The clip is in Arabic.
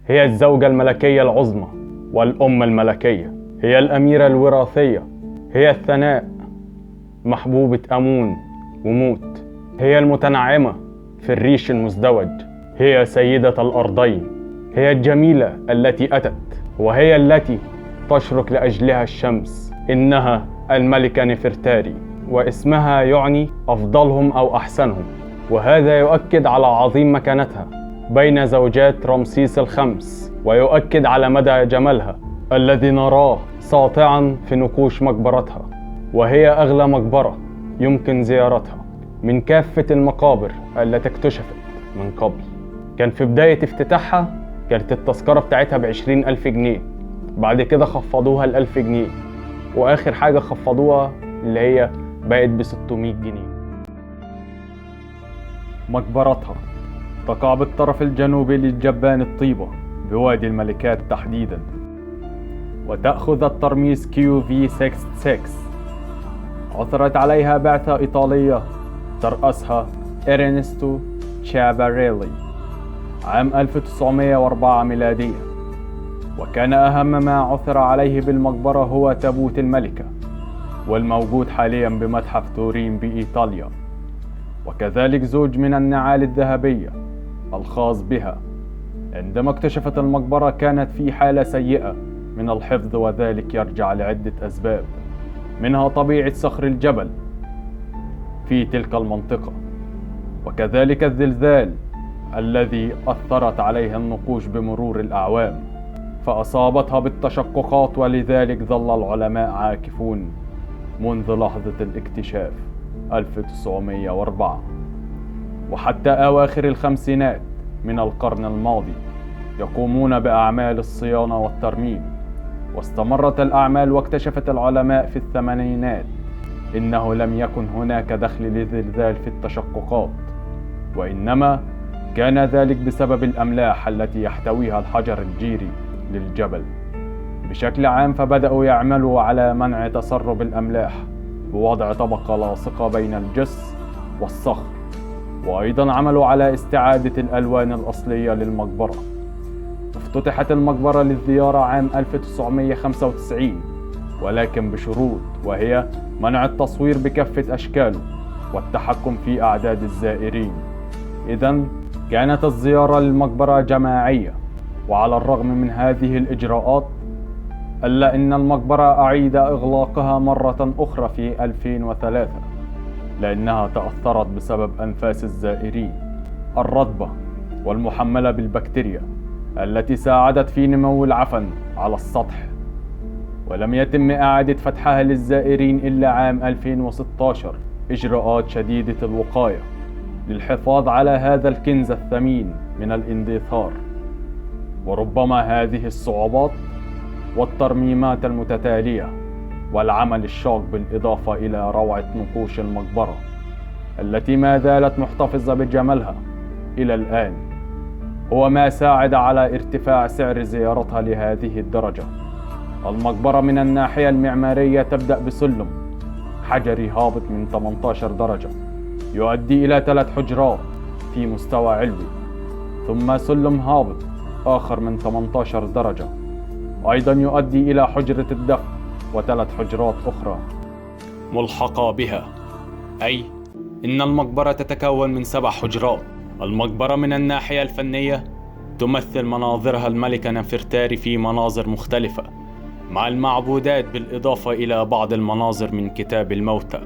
هي الزوجة الملكية العظمى والأم الملكية، هي الأميرة الوراثية، هي الثناء، محبوبة أمون وموت، هي المتنعمة في الريش المزدوج، هي سيدة الأرضين، هي الجميلة التي أتت، وهي التي تشرق لأجلها الشمس. إنها الملكة نفرتاري، واسمها يعني أفضلهم أو أحسنهم، وهذا يؤكد على عظيم مكانتها بين زوجات رمسيس الخمس، ويؤكد على مدى جمالها الذي نراه ساطعا في نقوش مقبرتها، وهي أغلى مقبرة يمكن زيارتها من كافة المقابر التي اكتشفت من قبل. كان في بداية افتتاحها كانت التذكرة بتاعتها ب20,000 جنيه، بعد كده خفضوها ل1000 جنيه، وآخر حاجة خفضوها اللي هي بقت ب600 جنيه. مقبرتها تقع بالطرف الجنوبي للجبان الطيبة بوادي الملكات تحديدا، وتأخذ الترميز QV66. عثرت عليها بعثة إيطالية ترأسها إرنستو تشافاريلي عام 1904 ميلادية، وكان أهم ما عثر عليه بالمقبرة هو تابوت الملكة، والموجود حاليا بمتحف تورين بإيطاليا، وكذلك زوج من النعال الذهبية الخاص بها. عندما اكتشفت المقبرة كانت في حالة سيئة من الحفظ، وذلك يرجع لعدة أسباب، منها طبيعة صخر الجبل في تلك المنطقة، وكذلك الزلزال الذي أثرت عليها النقوش بمرور الأعوام فأصابتها بالتشققات، ولذلك ظل العلماء عاكفون منذ لحظة الاكتشاف 1904 وحتى أواخر الخمسينات من القرن الماضي يقومون بأعمال الصيانة والترميم، واستمرت الأعمال، واكتشفت العلماء في الثمانينات إنه لم يكن هناك دخل للزلزال في التشققات، وإنما كان ذلك بسبب الأملاح التي يحتويها الحجر الجيري للجبل بشكل عام. فبدأوا يعملوا على منع تسرب الأملاح بوضع طبقة لاصقة بين الجس والصخر، وأيضا عملوا على استعادة الألوان الأصلية للمقبرة. افتتحت المقبرة للزيارة عام 1995 ولكن بشروط، وهي منع التصوير بكافة أشكاله والتحكم في أعداد الزائرين. إذن كانت الزيارة للمقبرة جماعية، وعلى الرغم من هذه الإجراءات إلا أن المقبرة أعيد إغلاقها مرة أخرى في 2003 لأنها تأثرت بسبب أنفاس الزائرين الرطبة والمحملة بالبكتيريا التي ساعدت في نمو العفن على السطح، ولم يتم إعادة فتحها للزائرين إلا عام 2016 إجراءات شديدة الوقاية للحفاظ على هذا الكنز الثمين من الاندثار. وربما هذه الصعوبات والترميمات المتتالية والعمل الشاق بالإضافة إلى روعة نقوش المقبرة التي ما زالت محتفظة بجمالها إلى الآن هو ما ساعد على ارتفاع سعر زيارتها لهذه الدرجة. المقبرة من الناحية المعمارية تبدأ بسلم حجري هابط من 18 درجة يؤدي إلى 3 حجرات في مستوى علوي، ثم سلم هابط آخر من 18 درجة أيضا يؤدي إلى حجرة الدفن و3 حجرات أخرى ملحقة بها، أي إن المقبرة تتكون من 7 حجرات. المقبرة من الناحية الفنية تمثل مناظرها الملكة نفرتاري في مناظر مختلفة مع المعبودات بالإضافة إلى بعض المناظر من كتاب الموتى.